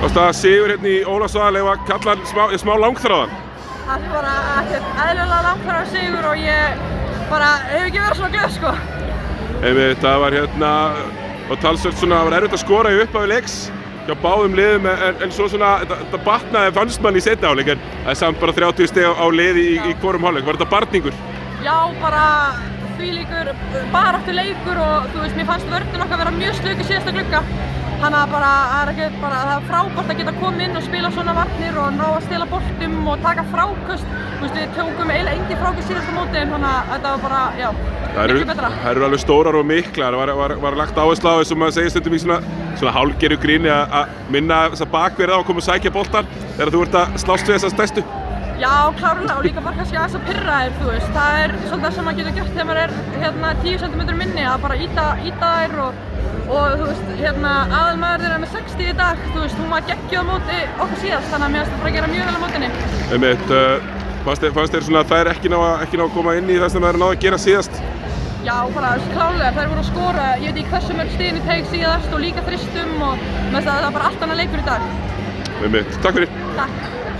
Varst það sigur hérna í Ólafsvík ef að kalla hann smá langþráðan? Það er bara ekkert eðlilega langþráður sigur og ég bara hef ekki verið svona glöð sko. Einmitt, það var hérna og talsvert svona, það var erfitt að skora í upphafi leiks hjá báðum liðum en svo svona, þetta batnaði fannst mann í seinni hálfleik en það er samt bara 30 stig á liði í hvorum hálfleik. Var þetta barningur? Já, bara þvílíkur baráttu leikur og þú veist, mér fannst vörnin okkar vera mjög slök í síðasta glugga. Þannig að það er frábært að geta komið inn og spila svona varnir og ná að stela boltum og taka fráköst. Þú veist, við tókum eiginlega engin fráköst síðasta móti þannig að þetta var bara, já, miklu betra. Það eru alveg stórar og miklar. Var lagt áherslu á þess að maður segir stundum í svona hálfgerðu gríni að minna þessa bakverða á að koma og sækja boltar þegar þú ert að slást við þessa stærstu? Já, klárlega og líka bara kannski aðeins að pirra þér, þú veist. Það er svolítið sem maður getur gert þegar maður er 10 cm minni að bara ýta þær og þú veist, aðalmaður þeirra með 60 í dag, þú veist, hún var geggjuð á móti okkur síðast, þannig að mér finnst það bara að gera mjög vel á mótinni. Einmitt, fannst þér svona að þær ekki ná að koma inn í það sem þær náðu að gera síðast? Já, bara klárlega, þær voru að skora, ég veit ekki hversu mörg stigin í teig síðast og líka þristum og mér finnst það bara allt annað leikur í dag. Einmitt, takk fyrir. Takk.